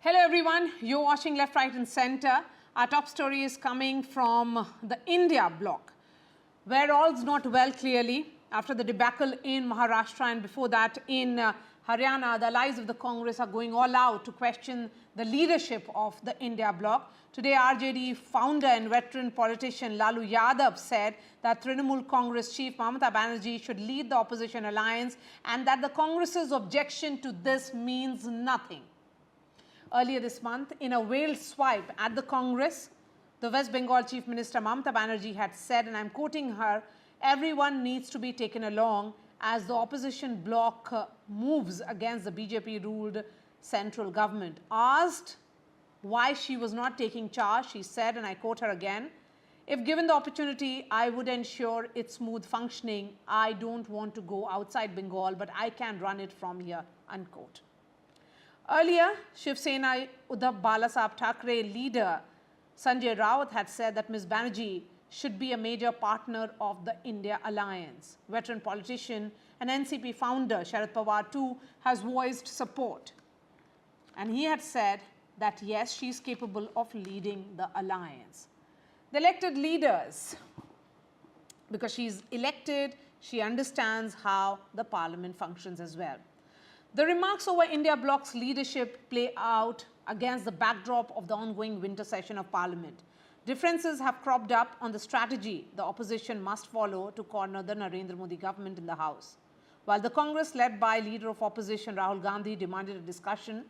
Hello everyone, you're watching Left, Right and Centre. Our top story is coming from the India Bloc, where all's not well clearly after the debacle in Maharashtra and before that in Haryana. The allies of the Congress are going all out to question the leadership of the India Bloc. Today, RJD founder and veteran politician Lalu Yadav said that Trinamool Congress chief Mamata Banerjee should lead the opposition alliance and that the Congress's objection to this means nothing. Earlier this month, in a veiled swipe at the Congress, the West Bengal Chief Minister Mamata Banerjee had said, and I'm quoting her, "Everyone needs to be taken along as the opposition bloc moves against the BJP-ruled central government." Asked why she was not taking charge, she said, and I quote her again, "If given the opportunity, I would ensure its smooth functioning. I don't want to go outside Bengal, but I can run it from here," unquote. Earlier, Shiv Sena Uddhav Balasaheb Thackeray leader Sanjay Raut had said that Ms. Banerjee should be a major partner of the India alliance. Veteran politician and NCP founder Sharad Pawar too has voiced support. And he had said that yes, she is capable of leading the alliance. The elected leaders, because she is elected, she understands how the parliament functions as well. The remarks over India Bloc's leadership play out against the backdrop of the ongoing winter session of Parliament. Differences have cropped up on the strategy the opposition must follow to corner the Narendra Modi government in the House. While the Congress, led by leader of opposition Rahul Gandhi, demanded a discussion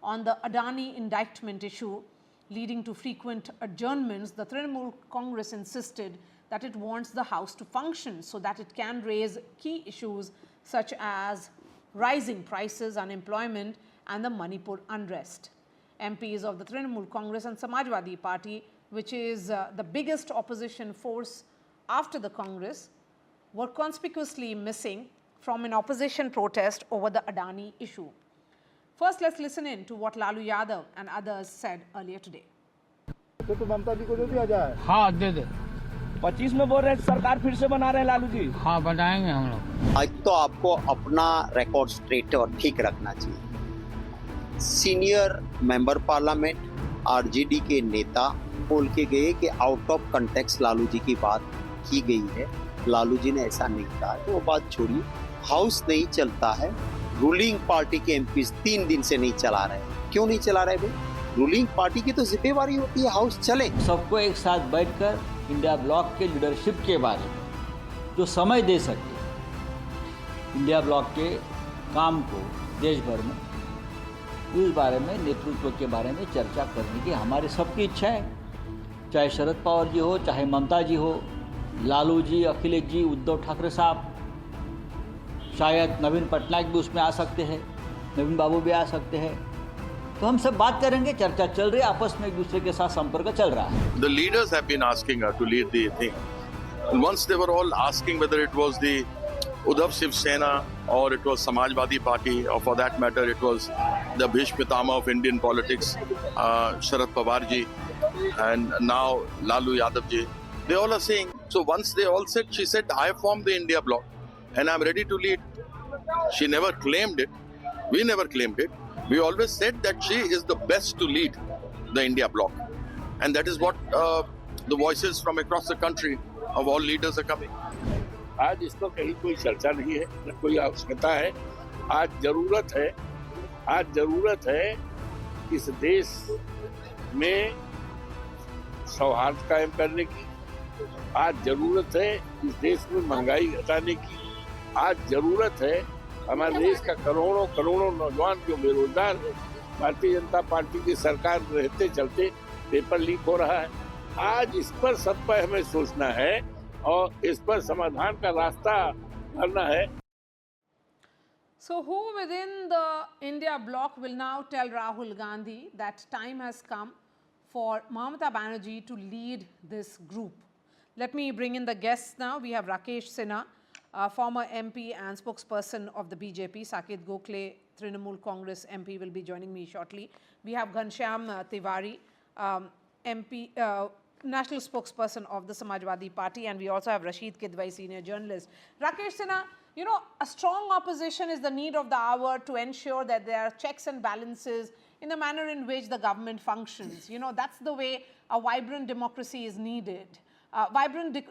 on the Adani indictment issue, leading to frequent adjournments, the Trinamool Congress insisted that it wants the House to function so that it can raise key issues such as rising prices, unemployment and the Manipur unrest. MPs of the Trinamool Congress and Samajwadi Party, which is the biggest opposition force after the Congress, were conspicuously missing from an opposition protest over the Adani issue. First, let's listen in to what Lalu Yadav and others said earlier today. तो ममता जी को दे दिया जाए। हाँ दे दे। 25 में बोल रहे हैं सरकार फिर से बना रहे हैं लालू जी। हाँ बनाएंगे हम लोग। आज तो आपको अपना रिकॉर्ड स्ट्रेट और ठीक रखना चाहिए। सीनियर मेंबर पार्लियामेंट आरजेडी के नेता बोल के गए कि out of context Lalu ji की बात की गई है। लालू जी ने ऐसा नहीं कहा, तो वो बात छोड़िए। हाउस नहीं चलता है, रूलिंग पार्टी के एमपीज 3 दिन से नहीं चला रहे। क्यों नहीं चला रहे भाई? रूलिंग पार्टी की तो जिम्मेवारी होती है हाउस चले। सबको एक साथ बैठकर इंडिया ब्लॉक के लीडरशिप के बारे में जो समय दे सके, इंडिया ब्लॉक के काम को देश भर में, उस बारे में, नेतृत्व के बारे में चर्चा करने की हमारी सबकी इच्छा है। चाहे शरद पवार जी हो, चाहे ममता जी हो, लालू जी, अखिलेश जी, उद्धव ठाकरे साहब, शायद नवीन पटनायक भी उसमें आ सकते हैं, नवीन बाबू भी आ सकते हैं। तो हम सब बात करेंगे, चर्चा चल रही है, आपस में एक दूसरे के साथ संपर्क चल रहा है। The leaders have been asking her to lead the thing. And once they were all asking whether it was the Uddhav Shiv Sena or it was Samajwadi Party, or for that matter it was the Bhishma Pitama of Indian politics, Sharad Pawar ji, and now Lalu Yadav ji. They all are saying, so once they all said, she said, I formed the India Bloc and I'm ready to lead. She never claimed it. We never claimed it. We always said that she is the best to lead the India Bloc. And that is what the voices from across the country of all leaders are coming. आज इस पर कहीं कोई चर्चा नहीं है, न कोई आवश्यकता है। आज जरूरत है इस देश में सौहार्द कायम करने की। आज जरूरत है इस देश में महंगाई घटाने की। आज जरूरत है हमारे देश का करोड़ों नौजवान जो बेरोजगार है, भारतीय जनता पार्टी की सरकार रहते चलते पेपर लीक हो रहा है। आज इस पर सब पर हमें सोचना है और इस पर समाधान का रास्ता करना है। So who within the India Bloc will now tell Rahul Gandhi that time has come for Mamata Banerjee to lead this group? Let me bring in the guests now. We have Rakesh Sinha, former MP and spokesperson of the BJP. Saket Gokhale, Trinamool Congress MP, will be joining me shortly. We have Ghanshyam Tiwari, MP, national spokesperson of the Samajwadi Party, and we also have Rashid Kidwai, senior journalist. Rakesh Sinha, you know, a strong opposition is the need of the hour to ensure that there are checks and balances in the manner in which the government functions. You know, that's the way a vibrant democracy is needed.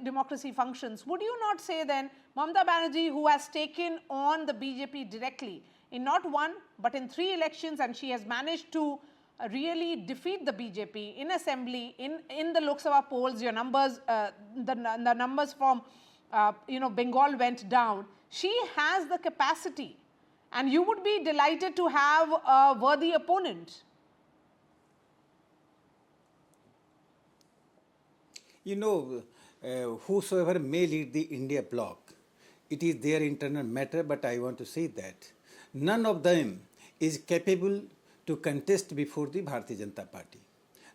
Democracy functions. Would you not say then, Mamata Banerjee, who has taken on the BJP directly in not one, but in 3 elections, and she has managed to really defeat the BJP in assembly, in the Lok Sabha polls, your numbers, the numbers from, Bengal went down. She has the capacity, and you would be delighted to have a worthy opponent. You know, whosoever may lead the India Bloc, it is their internal matter, but I want to say that none of them is capable to contest before the Bharatiya Janata Party.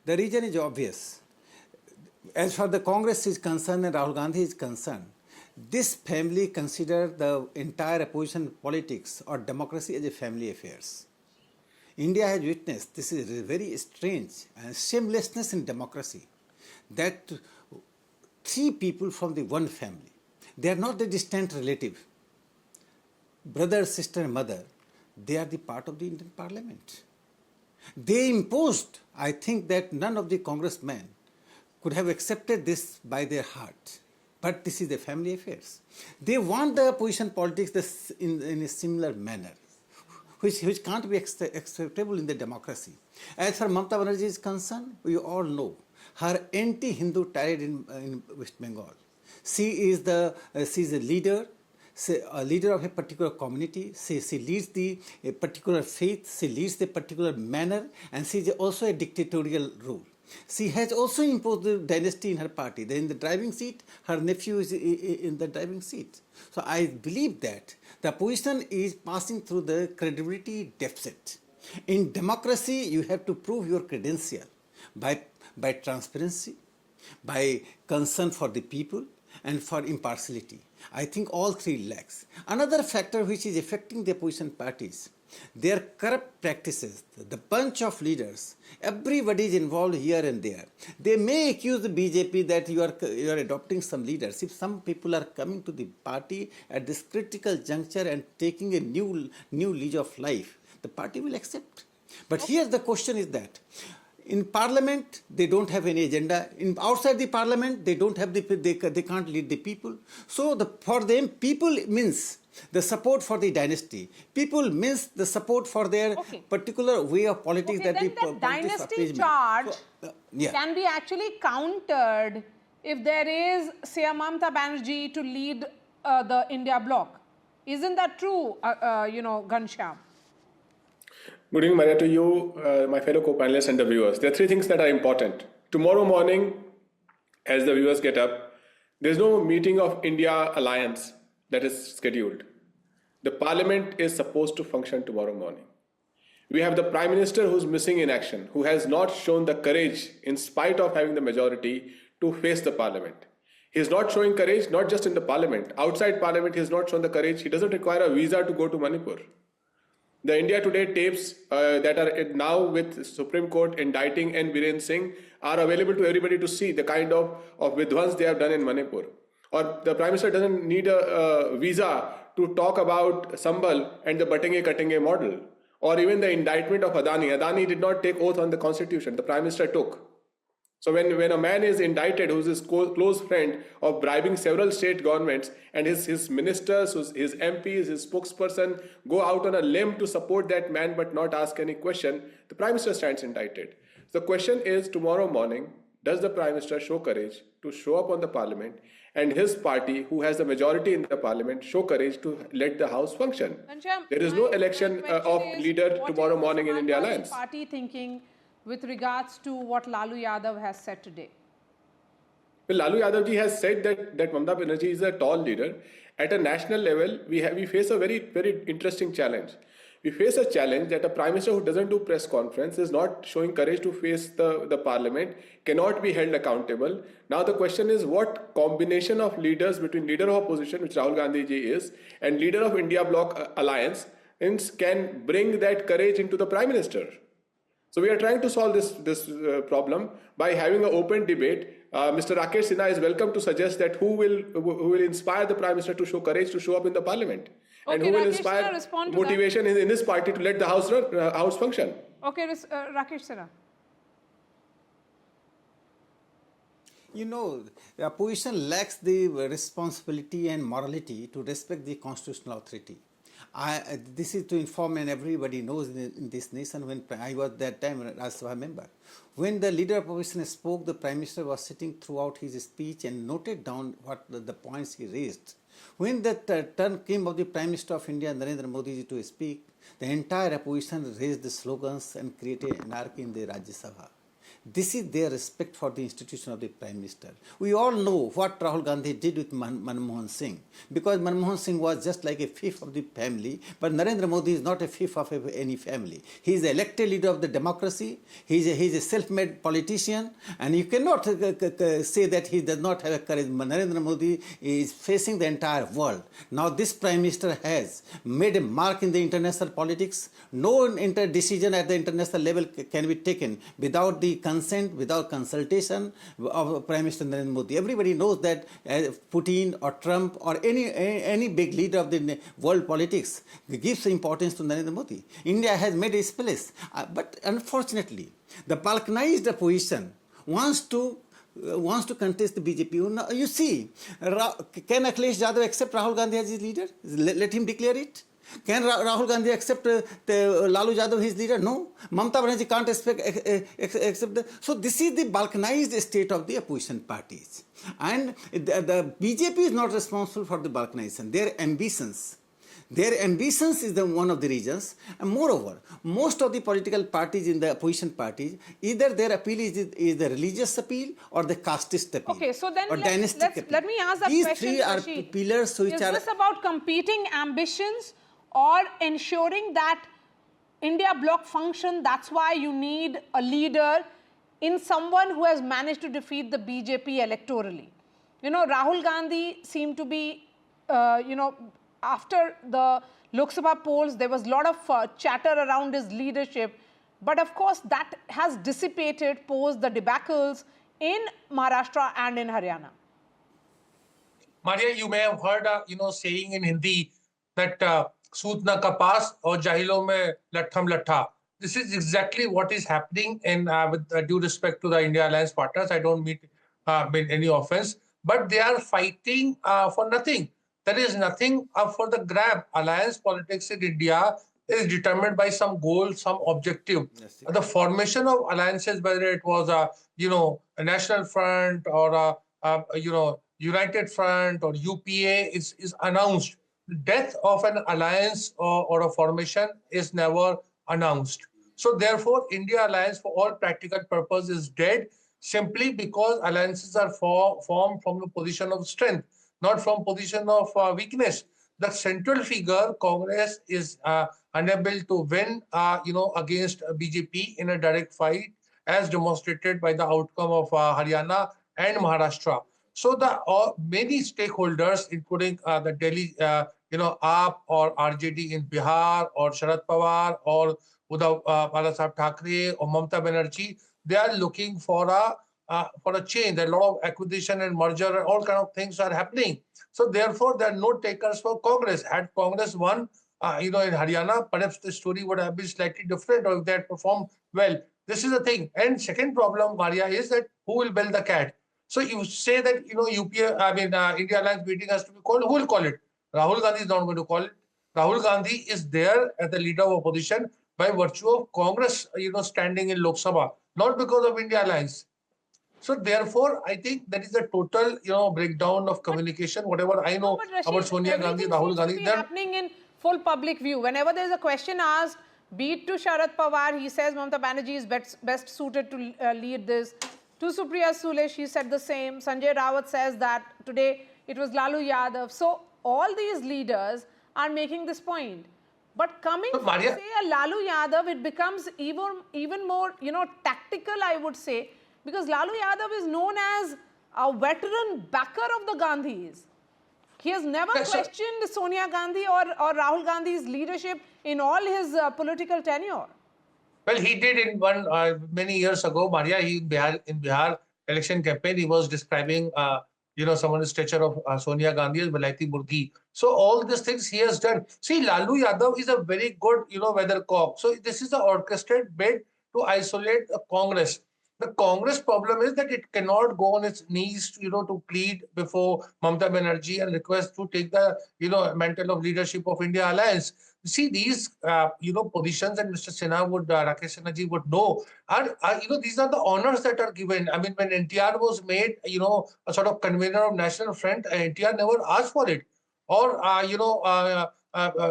The reason is obvious. As far as the Congress is concerned and Rahul Gandhi is concerned, this family consider the entire opposition politics or democracy as a family affairs. India has witnessed, this is very strange and shamelessness in democracy, that 3 people from the one family, they are not the distant relative, brother, sister, mother, they are the part of the Indian Parliament. They imposed, I think that none of the congressmen could have accepted this by their heart. But this is the family affairs. They want the opposition politics in a similar manner, which can't be acceptable in the democracy. As far as Mamata Banerjee is concerned, we all know her anti-Hindu tirade in West Bengal. She is a leader. A leader of a particular community, she leads a particular faith, she leads a particular manner, and she is also a dictatorial rule. She has also imposed the dynasty in her party. In the driving seat, her nephew is in the driving seat. So I believe that the opposition is passing through the credibility deficit. In democracy, you have to prove your credential by transparency, by concern for the people, and for impartiality. I think all 3 lacks. Another factor which is affecting the opposition parties, their corrupt practices, the bunch of leaders, everybody is involved here and there. They may accuse the BJP that you are adopting some leaders. If some people are coming to the party at this critical juncture and taking a new lease of life, the party will accept. But here the question is that in Parliament, they don't have any agenda. Outside the Parliament, they don't have they can't lead the people. So for them, people means the support for the dynasty. People means the support for their particular way of politics that then the dynasty charge can be actually countered if there is, say, a Mamata Banerjee to lead the India Bloc. Isn't that true, Ghanshyam? Good evening, Maria, to you, my fellow co-panelists and the viewers. There are 3 things that are important. Tomorrow morning, as the viewers get up, there's no meeting of India Alliance that is scheduled. The Parliament is supposed to function tomorrow morning. We have the Prime Minister who's missing in action, who has not shown the courage, in spite of having the majority, to face the Parliament. He's not showing courage, not just in the Parliament. Outside Parliament, he's not shown the courage. He doesn't require a visa to go to Manipur. The India Today tapes that are now with Supreme Court indicting N. Biren Singh are available to everybody to see the kind of vidwans they have done in Manipur. Or the Prime Minister doesn't need a visa to talk about Sambal and the Batenge-Katenge model. Or even the indictment of Adani. Adani did not take oath on the Constitution. The Prime Minister took. So when a man is indicted who's his close friend of bribing several state governments and his ministers, his MPs, his spokesperson go out on a limb to support that man but not ask any question, the Prime Minister stands indicted. The question is, tomorrow morning, does the Prime Minister show courage to show up on the Parliament and his party, who has the majority in the Parliament, show courage to let the House function? There is no election of leader tomorrow morning in India Alliance. Party thinking with regards to what Lalu Yadav has said today? Well, Lalu Yadav ji has said that Mamata Banerjee is a tall leader. At a national level, we face a very, very interesting challenge. We face a challenge that a Prime Minister who doesn't do press conference, is not showing courage to face the Parliament, cannot be held accountable. Now the question is, what combination of leaders between leader of opposition, which Rahul Gandhi ji is, and leader of India Bloc alliance can bring that courage into the Prime Minister? So we are trying to solve this problem by having an open debate. Mr. Rakesh Sinha is welcome to suggest that who will inspire the Prime Minister to show courage to show up in the Parliament, and who will inspire motivation in his party to let the House function. Okay, Rakesh Sara. You know, the opposition lacks the responsibility and morality to respect the constitutional authority. This is to inform, and everybody knows in this nation, when I was that time a Rajya Sabha member, when the leader of opposition spoke, the Prime Minister was sitting throughout his speech and noted down what the points he raised. When the turn came of the Prime Minister of India, Narendra Modi ji, to speak, the entire opposition raised the slogans and created anarchy in the Rajya Sabha. This is their respect for the institution of the Prime Minister. We all know what Rahul Gandhi did with Manmohan Singh, because Manmohan Singh was just like a fifth of the family, but Narendra Modi is not a fifth of any family. He is the elected leader of the democracy, he is a self-made politician, and you cannot say that he does not have a courage. Narendra Modi is facing the entire world. Now this Prime Minister has made a mark in the international politics. No decision at the international level can be taken without the consent, without consultation of Prime Minister Narendra Modi. Everybody knows that Putin or Trump or any big leader of the world politics gives importance to Narendra Modi. India has made its place, but unfortunately, the balkanized opposition wants to contest the BJP. You see, can Akhilesh Yadav accept Rahul Gandhi as his leader? Let him declare it. Can Rahul Gandhi accept Lalu Yadav his leader? No. Mamata Banerjee can't accept that. So this is the balkanized state of the opposition parties. And the BJP is not responsible for the balkanization. Their ambitions is one of the reasons. And moreover, most of the political parties in the opposition parties, either their appeal is the religious appeal or the casteist appeal. Okay, so then or dynastic appeal. Let me ask that These question. three are Rashid. pillars which Is are... this about competing ambitions or ensuring that India Bloc function? That's why you need a leader in someone who has managed to defeat the BJP electorally. You know, Rahul Gandhi seemed to be, after the Lok Sabha polls, there was a lot of chatter around his leadership. But of course, that has dissipated post the debacles in Maharashtra and in Haryana. Maria, you may have heard, saying in Hindi that "Soot na kapas aur jahilon mein lattham lattha." This is exactly what is happening. And with due respect to the India Alliance partners, I don't mean any offense, but they are fighting for nothing. There is nothing up for the grab. Alliance politics in India is determined by some goal, some objective. Yes, the formation of alliances, whether it was a National Front or United Front or UPA, is announced. The death of an alliance or a formation is never announced. So therefore, India Alliance for all practical purposes is dead, simply because alliances are formed from the position of strength, not from position of weakness. The central figure, Congress, is unable to win, against BJP in a direct fight, as demonstrated by the outcome of Haryana and Maharashtra. So the many stakeholders, including the Delhi, AAP or RJD in Bihar, or Sharad Pawar, or Uddhav Balasaheb Thackeray, or Mamata Banerjee, they are looking for a change. There are a lot of acquisition and merger and all kind of things are happening. So therefore, there are no takers for Congress. Had Congress won, in Haryana, perhaps the story would have been slightly different, or if they had performed well. This is the thing. And second problem, Maria, is that who will bell the cat? So you say that, India Alliance meeting has to be called. Who will call it? Rahul Gandhi is not going to call it. Rahul Gandhi is there as the leader of opposition by virtue of Congress, standing in Lok Sabha, not because of India Alliance. So therefore, I think that is a total, breakdown of communication. Whatever I know about Sonia Gandhi, Rahul Gandhi, that happening in full public view. Whenever there is a question asked, be it to Sharad Pawar, he says Mamata Banerjee is best suited to lead this. To Supriya Sule, she said the same. Sanjay Rawat says that today it was Lalu Yadav. So all these leaders are making this point. But coming from, say, a Lalu Yadav, it becomes even more, tactical, I would say, because Lalu Yadav is known as a veteran backer of the Gandhis. He has never questioned Sonia Gandhi or Rahul Gandhi's leadership in all his political tenure. Well, he did in one many years ago, Maria. In Bihar election campaign, he was describing someone in stature of Sonia Gandhi as Valaiti Murgi. So all these things he has done. See, Lalu Yadav is a very good, weathercock. So this is the orchestrated bid to isolate the Congress. The Congress problem is that it cannot go on its knees, to plead before Mamata Banerjee and request to take the, mantle of leadership of India Alliance. See, these, positions, and Mr. Sinha would, Rakesh Sinha ji would know, are, these are the honors that are given. I mean, when NTR was made, a sort of convener of National Front, NTR never asked for it. Or,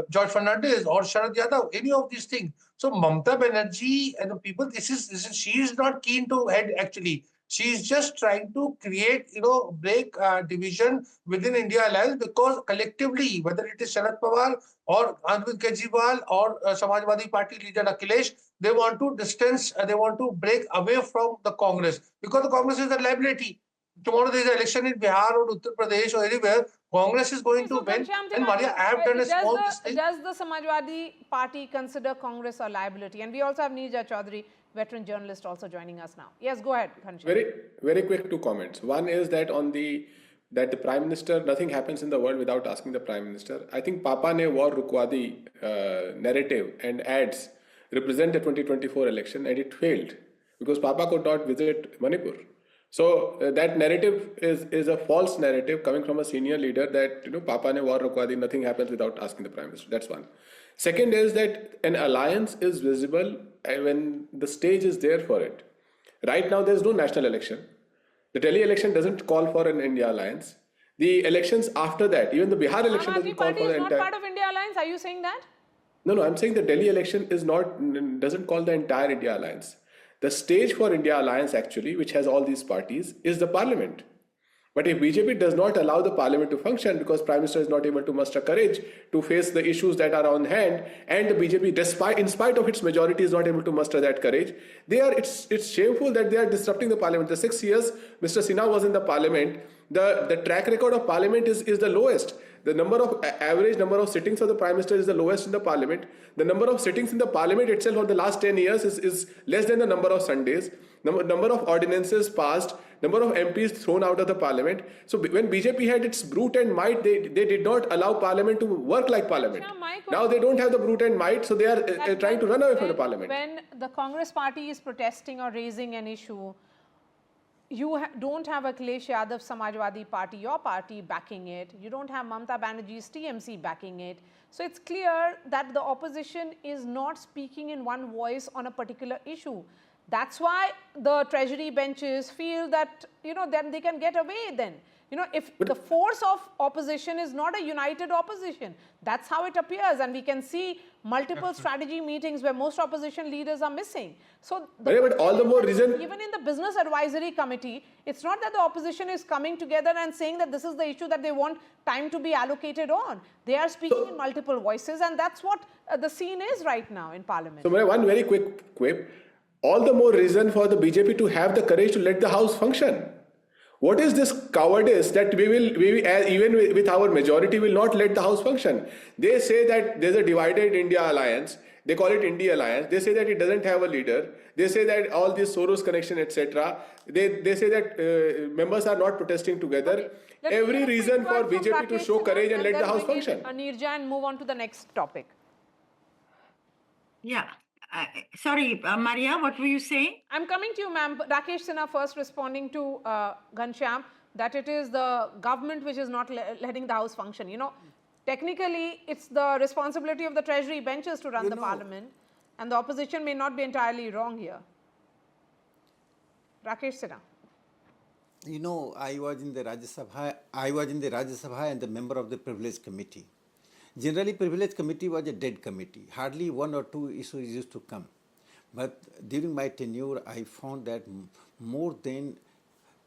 George Fernandez or Sharad Yadav, any of these things. So Mamata Banerjee and the people, she is not keen to head actually. She is just trying to create, break division within India Alliance, because collectively, whether it is Sharad Pawar or Arvind Kejriwal or Samajwadi Party leader Akhilesh, they want to distance, they want to break away from the Congress, because the Congress is a liability. Tomorrow there is an election in Bihar or Uttar Pradesh or anywhere, Congress is going to win. And Maria, I have done a small mistake. Does the Samajwadi Party consider Congress a liability? And we also have Neerja Chaudhary, veteran journalist, also joining us now. Yes, go ahead, Ghanshyam. Very, very quick 2 comments. One is that that the Prime Minister, nothing happens in the world without asking the Prime Minister. I think Papa ne war rukwadi narrative and ads represent the 2024 election, and it failed because Papa could not visit Manipur. So that narrative is a false narrative coming from a senior leader that, Papa ne war rukwadi, nothing happens without asking the Prime Minister. That's one. Second is that an alliance is visible when the stage is there for it. Right now, there's no national election. The Delhi election doesn't call for an India alliance. The elections after that, even the Bihar election doesn't call for the entire... Aam Aadmi Party is not part of India alliance. Are you saying that? No, I'm saying the Delhi election doesn't call the entire India alliance. The stage for India alliance actually, which has all these parties, is the parliament. But if BJP does not allow the parliament to function because Prime Minister is not able to muster courage to face the issues that are on hand, and the BJP, in spite of its majority, is not able to muster that courage, it's shameful that they are disrupting the parliament. The 6 years Mr. Sinha was in the parliament, the track record of parliament is the lowest. The average number of sittings of the Prime Minister is the lowest in the parliament. The number of sittings in the parliament itself for the last 10 years is less than the number of Sundays. Number of ordinances passed, number of MPs thrown out of the parliament. So when BJP had its brute and might, they did not allow parliament to work like parliament. Now they don't have the brute and might, so they are trying to run away from the parliament. When the Congress party is protesting or raising an issue, you don't have Akhilesh Yadav Samajwadi Party, your party, backing it. You don't have Mamata Banerjee's TMC backing it. So it's clear that the opposition is not speaking in one voice on a particular issue. That's why the treasury benches feel that, then they can get away then. If the force of opposition is not a united opposition, that's how it appears. And we can see multiple strategy meetings where most opposition leaders are missing. So, but all the more reason... Even in the Business Advisory Committee, it's not that the opposition is coming together and saying that this is the issue that they want time to be allocated on. They are speaking in multiple voices, and that's what the scene is right now in Parliament. So, one very quick quip. All the more reason for the BJP to have the courage to let the House function. What is this cowardice that we even with our majority, will not let the House function? They say that there's a divided India alliance. They call it India alliance. They say that it doesn't have a leader. They say that all this Soros connection, etc. They say that members are not protesting together. Every reason for BJP to show courage and let the House function. Neerja, and move on to the next topic. Yeah. Sorry, Maria, what were you saying? I'm coming to you, ma'am. Rakesh Sinha first responding to Ghanshyam, that it is the government which is not letting the House function. Technically, it's the responsibility of the treasury benches to run the parliament, and the opposition may not be entirely wrong here. Rakesh Sinha. I was in the Rajya Sabha and the member of the Privilege Committee. Generally, Privilege Committee was a dead committee. Hardly 1 or 2 issues used to come. But during my tenure, I found that more than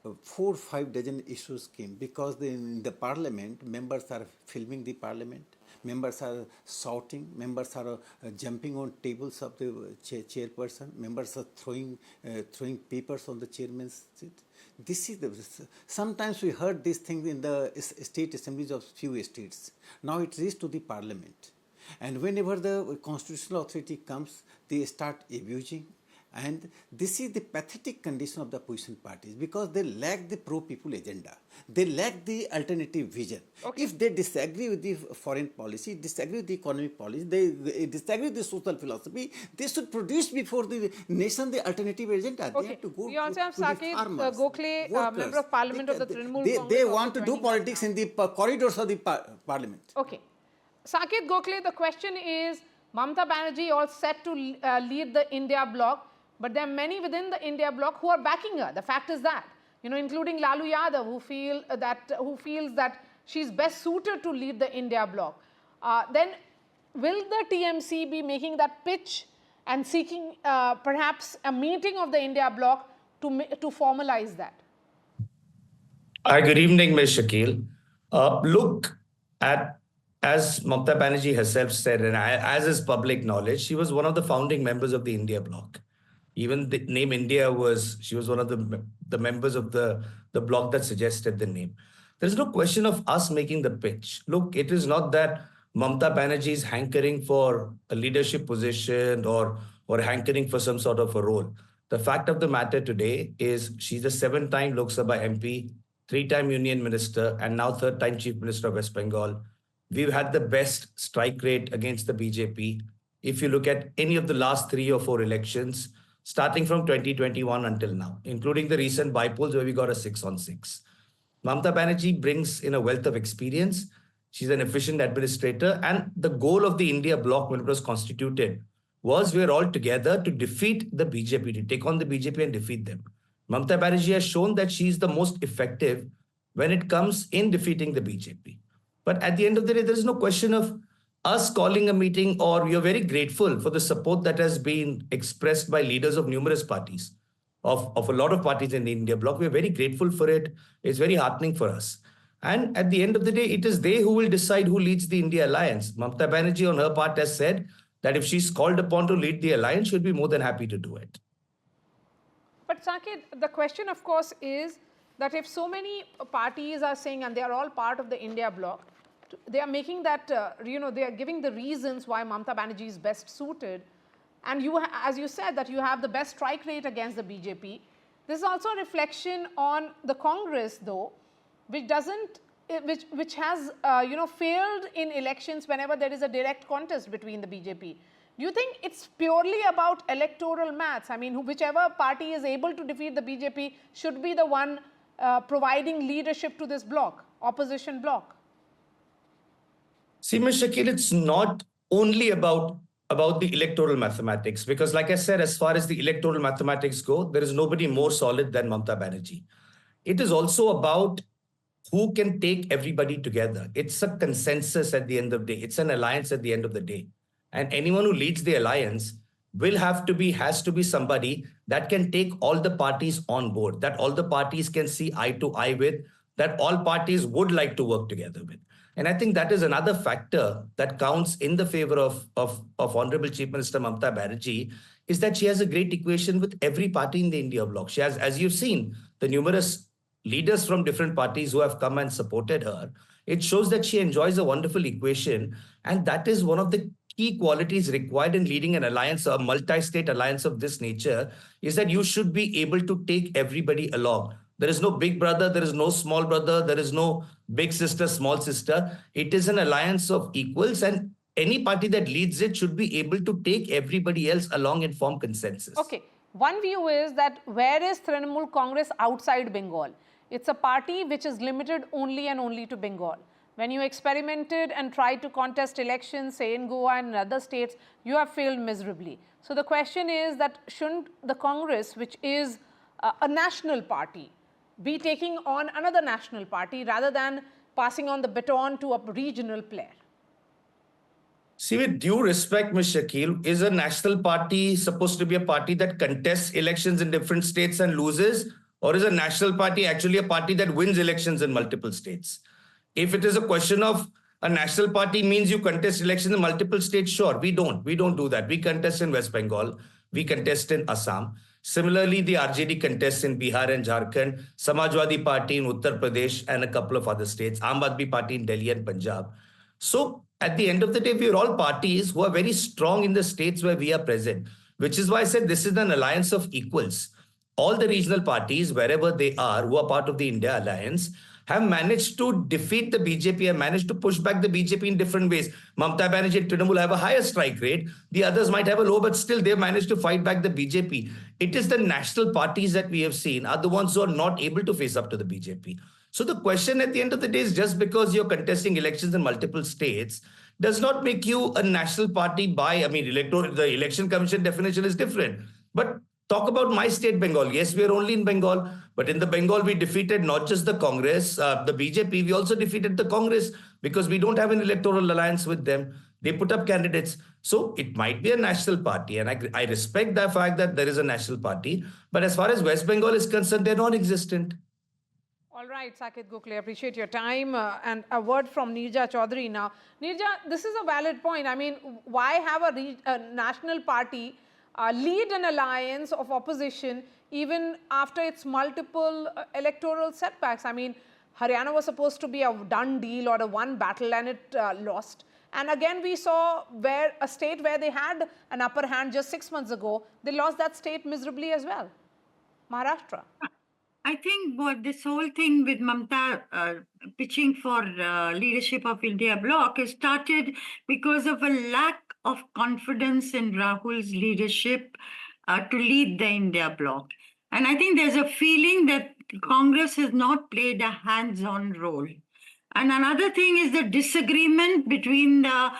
4 or 5 dozen issues came, because in the parliament, members are filming the parliament, members are shouting, members are jumping on tables of the chairperson, members are throwing papers on the chairman's seat. Sometimes we heard these things in the state assemblies of few states. Now it reaches to the parliament. And whenever the constitutional authority comes, they start abusing And this is the pathetic condition of the opposition parties because they lack the pro-people agenda. They lack the alternative vision. If they disagree with the foreign policy, disagree with the economic policy, they disagree with the social philosophy, they should produce before the nation the alternative agenda. They have to go we also have to the Saket farmers, Gokhale, workers. member of parliament of the Trinamool Congress. They also want to do joining us politics now. in the corridors of the parliament. Okay. Saket Gokhale, the question is, Mamata Banerjee all set to lead the India Bloc, but there are many within the India Bloc who are backing her. The fact is that, including Lalu Yadav, who feels that she's best suited to lead the India Bloc. Then, will the TMC be making that pitch and seeking perhaps a meeting of the India Bloc to formalize that? Hi, good evening, Ms. Shakil. Look at, as Mamata Banerjee herself said, and as is public knowledge, she was one of the founding members of the India Bloc. Even the name India she was one of the members of the bloc that suggested the name. There's no question of us making the pitch. Look, it is not that Mamata Banerjee is hankering for a leadership position or hankering for some sort of a role. The fact of the matter today is she's a 7-time Lok Sabha MP, 3-time Union Minister, and now 3rd-time Chief Minister of West Bengal. We've had the best strike rate against the BJP. If you look at any of the last 3 or 4 elections, starting from 2021 until now, including the recent by-polls where we got a 6-on-6. Mamata Banerjee brings in a wealth of experience. She's an efficient administrator. And the goal of the India Bloc when it was constituted was we're all together to defeat the BJP, to take on the BJP and defeat them. Mamata Banerjee has shown that she's the most effective when it comes in defeating the BJP. But at the end of the day, there's no question of us calling a meeting, or we are very grateful for the support that has been expressed by leaders of numerous parties, of a lot of parties in the India Bloc. We're very grateful for it. It's very heartening for us. And at the end of the day, it is they who will decide who leads the India Alliance. Mamata Banerjee on her part has said that if she's called upon to lead the alliance, she'll be more than happy to do it. But Saket, the question of course is that if so many parties are saying, and they are all part of the India Bloc, they are making that, they are giving the reasons why Mamata Banerjee is best suited. And as you said, that you have the best strike rate against the BJP. This is also a reflection on the Congress, though, which has, failed in elections whenever there is a direct contest between the BJP. Do you think it's purely about electoral maths? I mean, whichever party is able to defeat the BJP should be the one providing leadership to this bloc, opposition bloc? See, Ms. Shakil, it's not only about the electoral mathematics, because like I said, as far as the electoral mathematics go, there is nobody more solid than Mamata Banerjee. It is also about who can take everybody together. It's a consensus at the end of the day. It's an alliance at the end of the day. And anyone who leads the alliance has to be somebody that can take all the parties on board, that all the parties can see eye to eye with, that all parties would like to work together with. And I think that is another factor that counts in the favor of Honorable Chief Minister Mamata Banerjee, is that she has a great equation with every party in the India Bloc. She has, as you've seen, the numerous leaders from different parties who have come and supported her. It shows that she enjoys a wonderful equation. And that is one of the key qualities required in leading an alliance, a multi-state alliance of this nature, is that you should be able to take everybody along. There is no big brother, there is no small brother, there is no big sister, small sister. It is an alliance of equals, and any party that leads it should be able to take everybody else along and form consensus. Okay. One view is that where is Trinamool Congress outside Bengal? It's a party which is limited only and only to Bengal. When you experimented and tried to contest elections, say in Goa and in other states, you have failed miserably. So the question is that shouldn't the Congress, which is a national party, be taking on another national party rather than passing on the baton to a regional player? See, with due respect, Ms. Shakil, is a national party supposed to be a party that contests elections in different states and loses? Or is a national party actually a party that wins elections in multiple states? If it is a question of a national party means you contest elections in multiple states, sure, we don't do that. We contest in West Bengal, we contest in Assam. Similarly, the RJD contests in Bihar and Jharkhand, Samajwadi Party in Uttar Pradesh and a couple of other states, Aam Aadmi Party in Delhi and Punjab. So at the end of the day, we are all parties who are very strong in the states where we are present. which is why I said this is an alliance of equals. All the regional parties, wherever they are, who are part of the India Alliance, have managed to defeat the BJP and managed to push back the BJP in different ways. Mamata Banerjee and Trinamool have a higher strike rate. The others might have a low, but still they've managed to fight back the BJP. It is the national parties that we have seen are the ones who are not able to face up to the BJP. So the question at the end of the day is, just because you're contesting elections in multiple states does not make you a national party the election commission definition is different. But talk about my state, Bengal. Yes, we are only in Bengal, but in the Bengal, we defeated not just the Congress, the BJP, we also defeated the Congress because we don't have an electoral alliance with them. They put up candidates. So it might be a national party, and I respect the fact that there is a national party. But as far as West Bengal is concerned, they're non-existent. All right, Saket Gokhale, appreciate your time. And a word from Neerja Chaudhary now. Neerja, this is a valid point. I mean, why have a national party lead an alliance of opposition even after its multiple electoral setbacks? I mean, Haryana was supposed to be a done deal or a one battle, and it lost. And again, we saw where a state where they had an upper hand just 6 months ago, they lost that state miserably as well, Maharashtra. I think what this whole thing with Mamata pitching for leadership of India Bloc has started because of a lack of confidence in Rahul's leadership to lead the India Bloc. And I think there's a feeling that Congress has not played a hands-on role. And another thing is the disagreement between the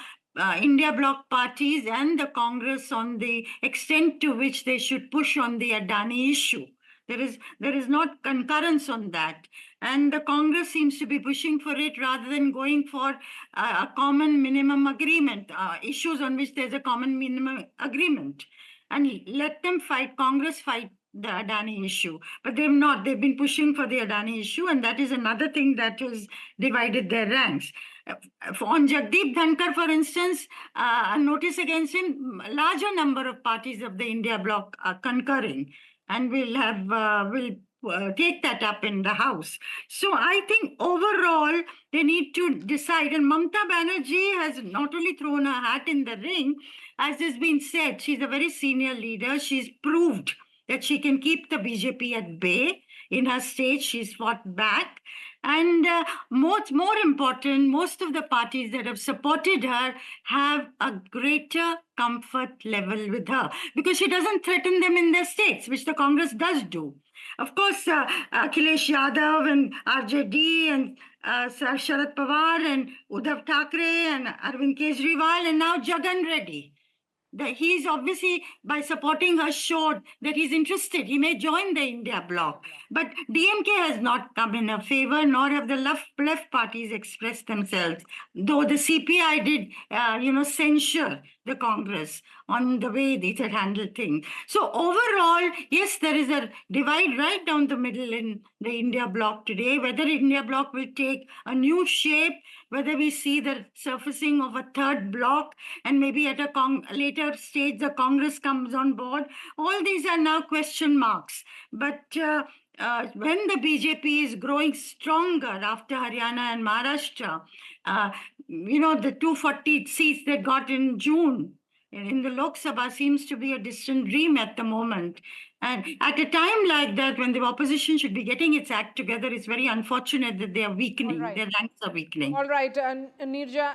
India Bloc parties and the Congress on the extent to which they should push on the Adani issue. There is not concurrence on that. And the Congress seems to be pushing for it rather than going for a common minimum agreement, issues on which there's a common minimum agreement. And let them fight, Congress fight the Adani issue. But they've not. They've been pushing for the Adani issue, and that is another thing that has divided their ranks. On Jagdeep Dhankar, for instance, a notice against him, a larger number of parties of the India Bloc are concurring, and will take that up in the House. So I think overall, they need to decide. And Mamata Banerjee has not only thrown her hat in the ring, as has been said, she's a very senior leader. She's proved that she can keep the BJP at bay. In her state, she's fought back. And more important, most of the parties that have supported her have a greater comfort level with her because she doesn't threaten them in their states, which the Congress does do. Of course, Akhilesh Yadav and RJD and Sharad Pawar and Uddhav Thackeray and Arvind Kejriwal and now Jagan Reddy. He's obviously, by supporting her, showed that he's interested. He may join the India Bloc. But DMK has not come in her favor, nor have the left parties expressed themselves. Though the CPI did, censure the Congress on the way it had handled things. So overall, yes, there is a divide right down the middle in the India Bloc today. Whether India Bloc will take a new shape, whether we see the surfacing of a third bloc, and maybe at a later stage the Congress comes on board, all these are now question marks. But when the BJP is growing stronger after Haryana and Maharashtra, the 240 seats they got in June in the Lok Sabha seems to be a distant dream at the moment. And at a time like that, when the opposition should be getting its act together, it's very unfortunate that they are weakening. Their ranks are weakening. All right, Neerja.